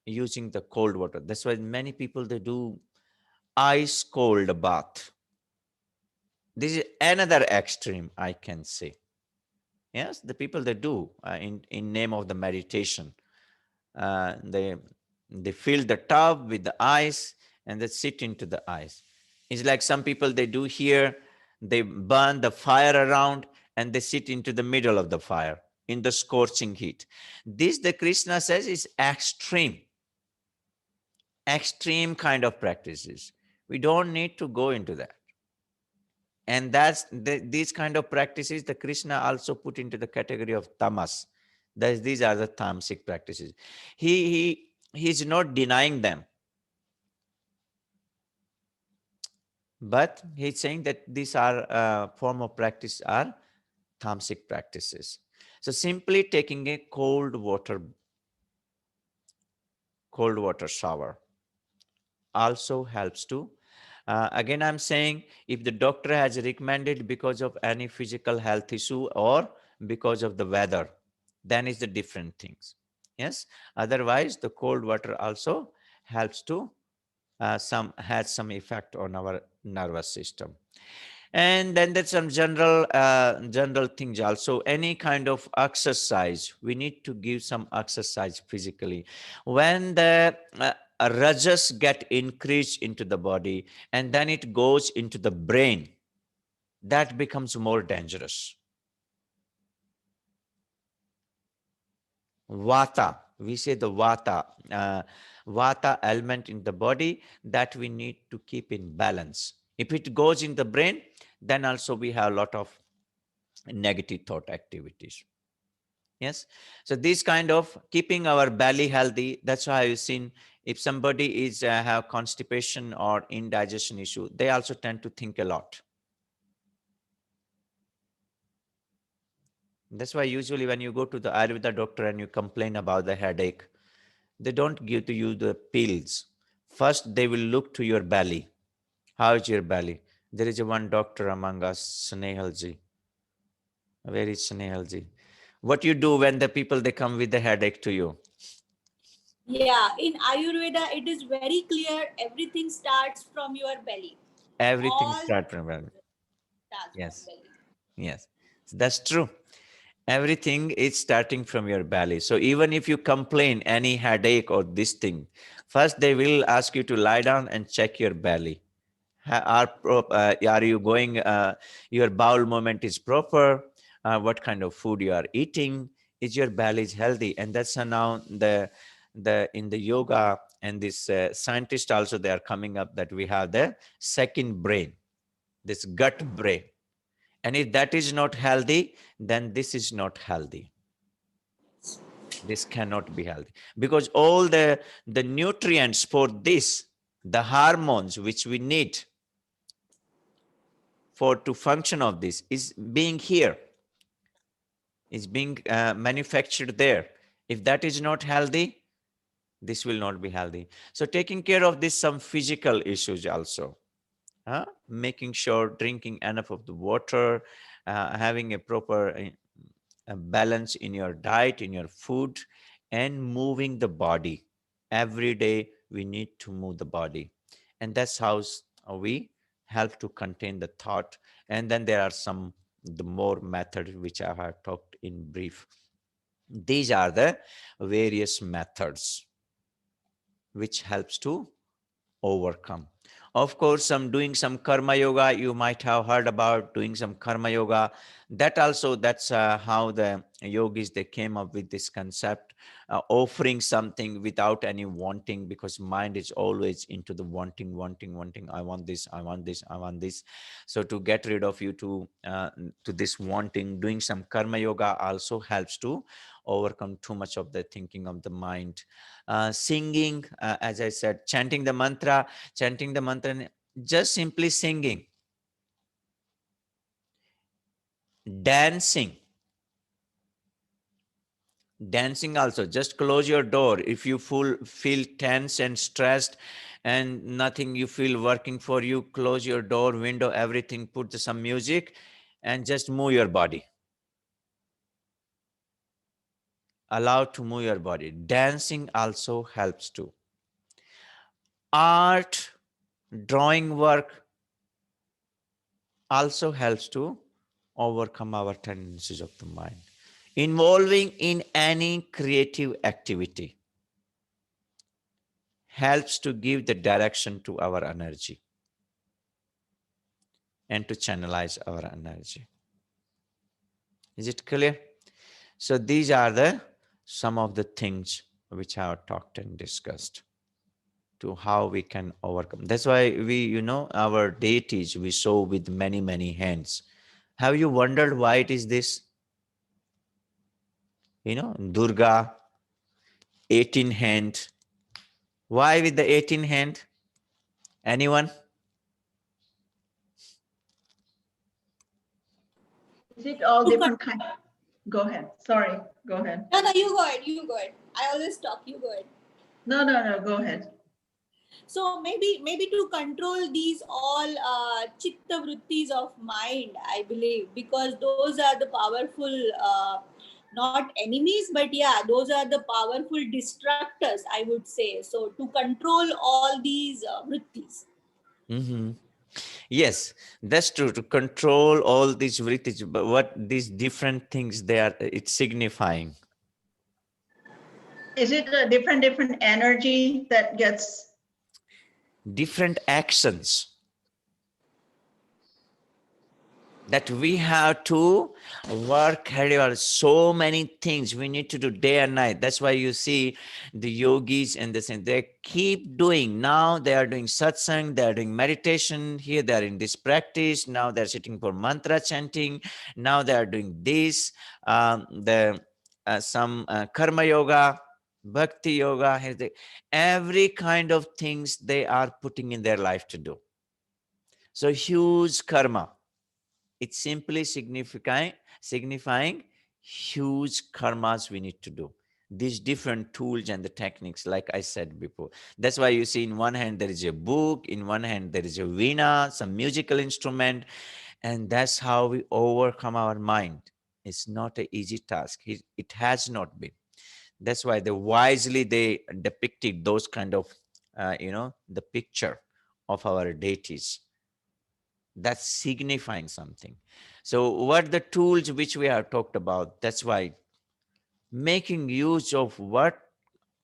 using the cold water. That's why many people, they do ice cold bath. This is another extreme, I can say. Yes, the people, they do in name of the meditation. They fill the tub with the ice and they sit into the ice. It's like some people, they do here, they burn the fire around and they sit into the middle of the fire in the scorching heat. This, the Krishna says, is extreme kind of practices. We don't need to go into that. And that's these kind of practices the Krishna also put into the category of tamas. These are the tamasic practices. He's not denying them, but he's saying that these are form of practice are tamasic practices. So simply taking a cold water shower also helps to. Again, I'm saying if the doctor has recommended because of any physical health issue or because of the weather, then it's the different things. Yes. Otherwise, the cold water also helps to has some effect on our nervous system. And then there's some general things also. Any kind of exercise, we need to give some exercise physically. When the rajas get increased into the body and then it goes into the brain, that becomes more dangerous. Vata, we say the vata element in the body, that we need to keep in balance. If it goes in the brain, then also we have a lot of negative thought activities. Yes. So this kind of keeping our belly healthy, that's why I've seen if somebody is have constipation or indigestion issue, they also tend to think a lot. That's why usually when you go to the Ayurveda doctor and you complain about the headache, they don't give to you the pills. First, they will look to your belly. How is your belly? There is one doctor among us, Snehalji. Where is Snehalji? What you do when the people, they come with the headache to you? Yeah, in Ayurveda, it is very clear. Everything starts from your belly. Everything All starts from belly. starts Yes. from belly. Yes. So that's true. Everything is starting from your belly. So even if you complain any headache or this thing, first they will ask you to lie down and check your belly. Are you going, your bowel movement is proper? What kind of food you are eating? Is your belly is healthy? And that's now the in the yoga and this scientists also, they are coming up that we have the second brain, this gut brain. And if that is not healthy, then this is not healthy. This cannot be healthy because all the nutrients for this, the hormones which we need for to function of this is being here, is being manufactured there. If that is not healthy, this will not be healthy. So taking care of this, some physical issues also. Making sure drinking enough of the water, having a proper balance in your diet, in your food, and moving the body. Every day we need to move the body. And that's how we help to contain the thought. And then there are some the more methods which I have talked in brief. These are the various methods which helps to overcome. Of course, doing some karma yoga, you might have heard about doing some karma yoga. That also, that's how the yogis, they came up with this concept, offering something without any wanting, because mind is always into the wanting. I want this, I want this, I want this. So to get rid of you to this wanting, doing some karma yoga also helps to overcome too much of the thinking of the mind. Singing, as I said, chanting the mantra, just simply singing. Dancing also, just close your door. If you feel tense and stressed and nothing you feel working for you, close your door, window, everything, put some music and just move your body. Allow to move your body. Dancing also helps too. Art, drawing work also helps to overcome our tendencies of the mind. Involving in any creative activity helps to give the direction to our energy. and to channelize our energy. Is it clear? So these are the some of the things which I have talked and discussed to how we can overcome. That's why we, our deities we show with many, many hands. Have you wondered why it is this? Durga, 18 hand. Why with the 18 hand? Anyone? Is it all To different kind? Go ahead. Sorry. Go ahead. No, you go ahead. You go ahead. I always talk. You go ahead. No. Go ahead. So maybe to control these all chitta vrittis of mind, I believe, because those are the powerful, not enemies, but yeah, those are the powerful destructors, I would say. So to control all these vrittis. Mm-hmm. Yes, that's true. To control all these vrittis, but what these different things they are, it's signifying. Is it a different energy that gets? Different actions that we have to work hard. So many things we need to do day and night. That's why you see the yogis and the saints, they keep doing. Now they are doing satsang, they are doing meditation. Here they are in this practice. Now they're sitting for mantra chanting. Now they are doing this, some karma yoga, bhakti yoga. Every kind of things they are putting in their life to do. So huge karma. It's simply signifying huge karmas we need to do. These different tools and the techniques, like I said before. That's why you see in one hand there is a book, in one hand there is a veena, some musical instrument, and that's how we overcome our mind. It's not an easy task. It has not been. That's why they depicted those kind of, the picture of our deities. That's signifying something. So what the tools which we have talked about, that's why making use of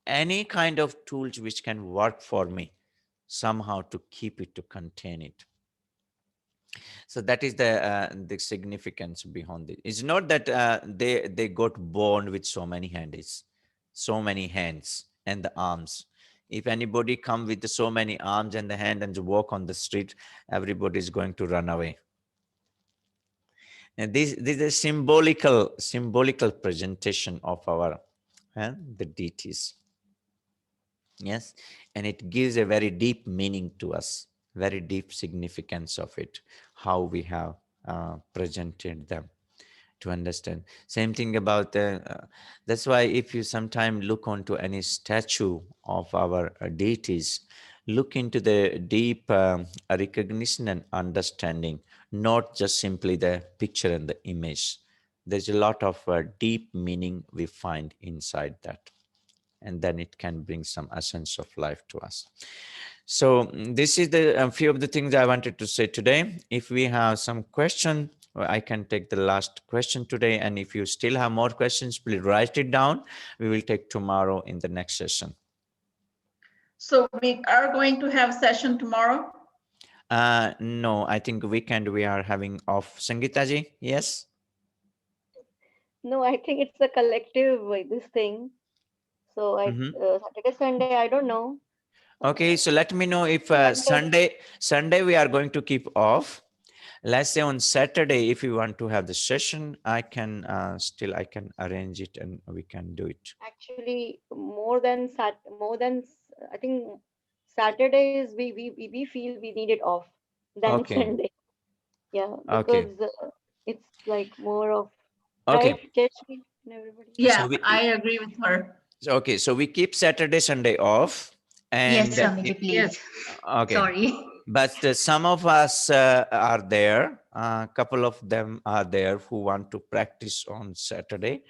any kind of tools which can work for me somehow to keep it, to contain it. So that is the significance behind it. It's not that they got born with so many hands and the arms. If anybody come with so many arms and the hand and walk on the street, everybody is going to run away. And this is a symbolical presentation of our the deities. Yes, and it gives a very deep meaning to us, very deep significance of it, how we have presented them to understand. Same thing about that's why if you sometime look onto any statue of our deities, look into the deep recognition and understanding, not just simply the picture and the image. There's a lot of deep meaning we find inside that, and then it can bring some essence of life to us. So this is the few of the things I wanted to say today. If we have some question, I can take the last question today. And if you still have more questions, please write it down. We will take tomorrow in the next session. So we are going to have session tomorrow? No, I think weekend we are having off. Sangeeta-ji, yes? No, I think it's a collective this thing. So Saturday, Sunday, I don't know. Okay, so let me know if Sunday we are going to keep off. Let's say on Saturday, if you want to have the session, I can I can arrange it and we can do it. Actually, I think Saturdays we feel we need it off than Okay. Sunday. Yeah, Okay. because it's like more of Okay. right, Jayashree and everybody. Yeah, So I agree with her. Okay, so we keep Saturday, Sunday off. And Yes, Swamiji, please. Yes. okay. Sorry. But some of us are there. A couple of them are there who want to practice on Saturday.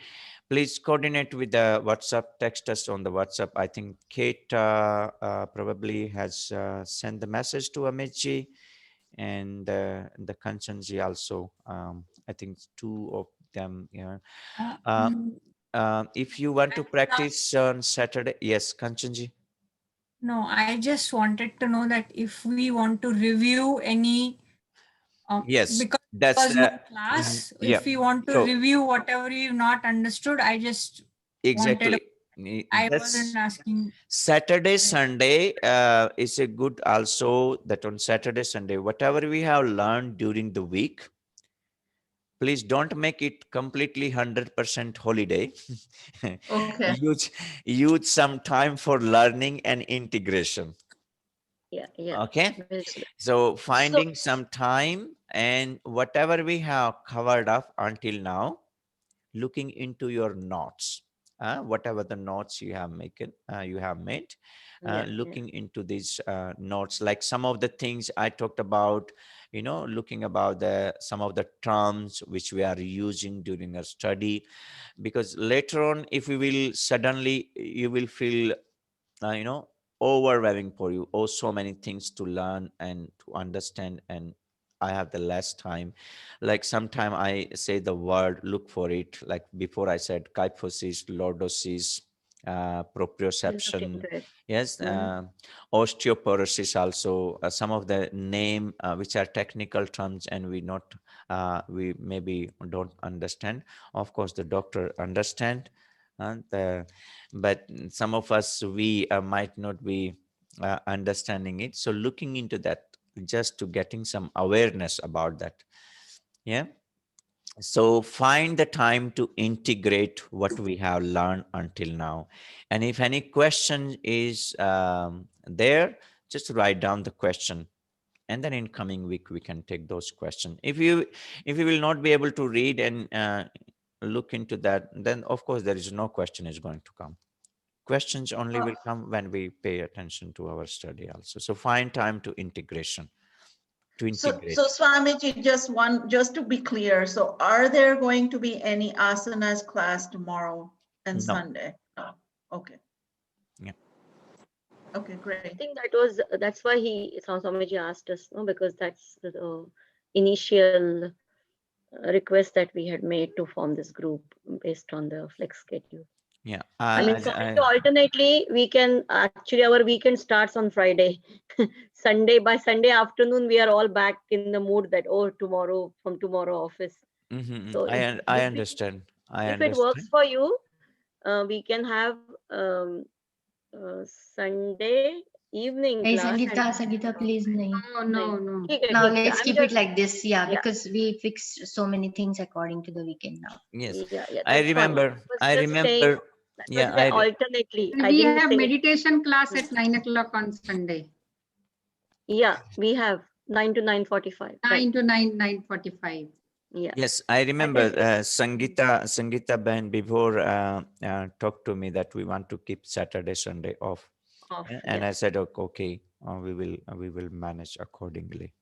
Please coordinate with the WhatsApp. Text us on the WhatsApp. I think Kate probably has sent the message to Amitji, and the Kanchanji also. I think two of them. Yeah. If you want to practice on Saturday, yes, Kanchanji. No, I just wanted to know that if we want to review any Yes, Because that's was no class. yeah. If you want to So review whatever you've not understood, I just wanted. exactly. I wasn't That's asking. Saturday, Sunday is a good also that on Saturday, Sunday, whatever we have learned during the week, please don't make it completely 100% holiday. Okay. use some time for learning and integration. Yeah. Okay. Will do that. So So, finding some time and whatever we have covered up until now, looking into your notes, whatever the notes you have made, yeah. looking into these notes, like some of the things I talked about, looking about some of the terms which we are using during our study, because later on, if we will suddenly, you will feel, overwhelming for you. Oh, so many things to learn and to understand, and I have the less time. Like sometime I say the word, look for it. Like before I said kyphosis, lordosis, We'll look proprioception. into it. Yes, Mhm. osteoporosis also. Some of the name which are technical terms, and we maybe don't understand. Of course, the doctor understand, and but some of us we might not be understanding it. So looking into that, just to getting some awareness about that. Yeah. So find the time to integrate what we have learned until now. And if any question is there, just write down the question, and then in coming week we can take those questions. If you will not be able to read and look into that, then of course there is no question is going to come. Questions only will come when we pay attention to our study also. So find time to integration, to So integrate. Swamiji, just to be clear, so are there going to be any asanas class tomorrow and No. Sunday? No. Okay. Yeah. Okay, I great. think that's why Swamiji asked us, no, because that's the initial request that we had made to form this group based on the flex schedule. Yeah. I mean, so alternately, our weekend starts on Friday. By Sunday afternoon, we are all back in the mood that, from tomorrow office. So I understand. if it works for you, we can have Sunday evening Hey, class. Sangeeta, please, nahi. No. Now let's keep it like this, yeah. because we fixed so many things according to the weekend now. Yes. Yeah, I that's fine. remember. Yeah. Alternately. And we have meditation class at 9 o'clock on Sunday. Yeah, we have 9 to 9:45. 9 to 9:45. Yeah. Yes, I remember Sangeeta Ben before talked to me that we want to keep Saturday, Sunday off. And I said, okay, we will manage accordingly.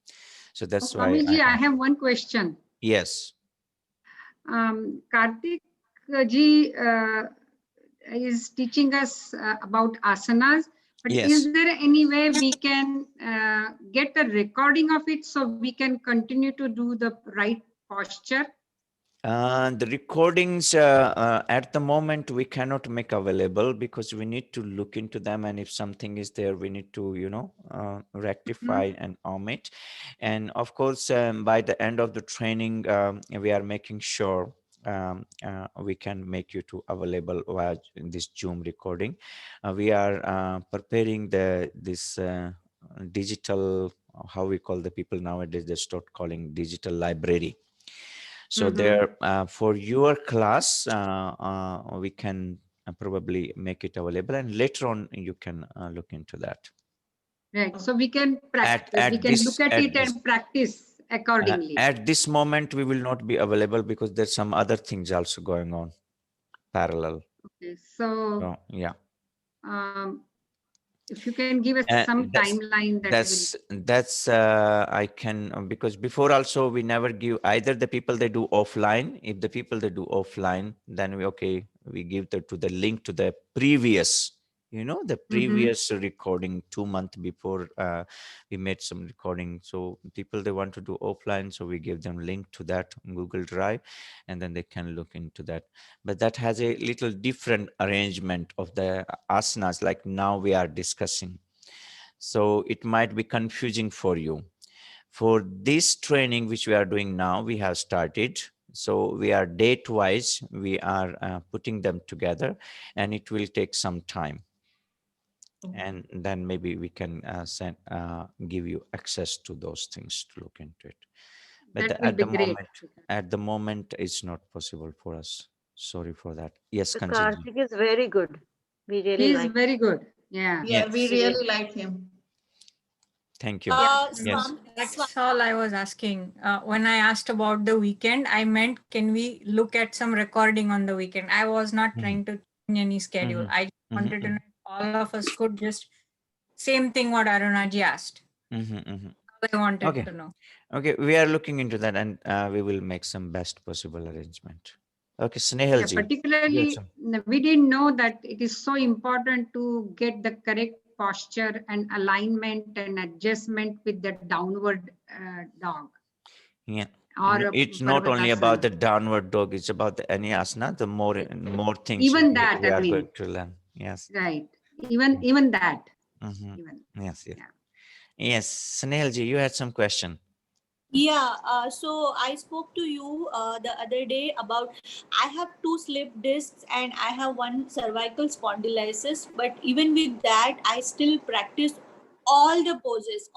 So that's why. Swamiji, I have one question. Yes. Karthik ji is teaching us about asanas, but Yes. is there any way we can get a recording of it so we can continue to do the right posture? The recordings at the moment we cannot make available because we need to look into them, and if something is there we need to rectify and omit. And of course by the end of the training we are making sure we can make you to available via this Zoom recording. We are preparing this digital, how we call the people nowadays, they start calling digital library. So there, for your class, we can probably make it available, and later on you can look into that. Right. So we can practice. We can look at it and practice accordingly. At this moment, we will not be available because there's some other things also going on parallel. Okay. So yeah. If you can give us some timeline, that's I can, because before also we never give either the people they do offline. If the people they do offline, then we give to the link to the previous, the previous recording 2 months before we made some recording. So people they want to do offline, so we give them link to that Google Drive, and then they can look into that. But that has a little different arrangement of the asanas like now we are discussing. So it might be confusing for you. For this training, which we are doing now, we have started. So we are date wise, we are putting them together, and it will take some time. And then maybe we can give you access to those things to look into it. But That will at be the great. moment, it's not possible for us. Sorry for that. Yes, The continue. Karthik is very good. We really He is like. very good. Yeah. Yeah, we Yes. really like him. Thank you. Yes. That's all I was asking. When I asked about the weekend, I meant, can we look at some recording on the weekend? I was not Mhm. trying to change any schedule. Mhm. I just wanted to know if all of us could just same thing what Arunaji asked. I wanted Okay. to know. Okay, we are looking into that, and we will make some best possible arrangement. Okay, Yeah, Snehalji. particularly, we didn't know that it is so important to get the correct posture and alignment and adjustment with the downward dog. Yeah. Or It's not only about Parvatasana. the downward dog, it's about the any asana, the more things Even that, we I are mean. going to learn. Yes. Right. Even that. Mhm. Even. Yes, yes. Yeah. Yes, Snehalji, you had some question. Yeah, so I spoke to you the other day about I have 2 slip discs and I have 1 cervical spondylisis, but even with that, I still practice all the poses,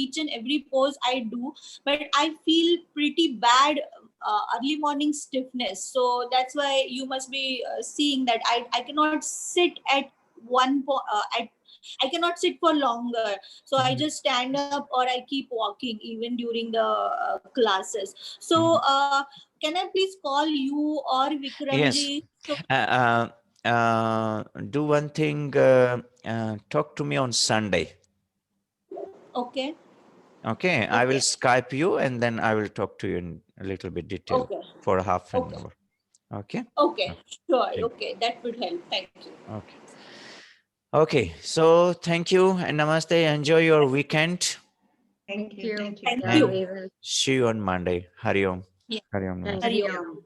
each and every pose I do, but I feel pretty bad early morning stiffness. So that's why you must be seeing that I cannot sit at I cannot sit for longer. So I just stand up or I keep walking even during the classes. So can I please call you or Vikramji? Yes. Do one thing, talk to me on Sunday. Okay. Okay, I will Skype you and then I will talk to you in a little bit detail Okay. for half an Okay. hour. Okay. Okay. Sure. Thank you. Okay. That would help. Thank you. Okay. Okay. So thank you and namaste. Enjoy your weekend. Thank you. Thank you. Thank Yeah, you. we will. See you on Monday. Hari Om. Yeah. Hari Om. Thank Namaste. Hari you. Om.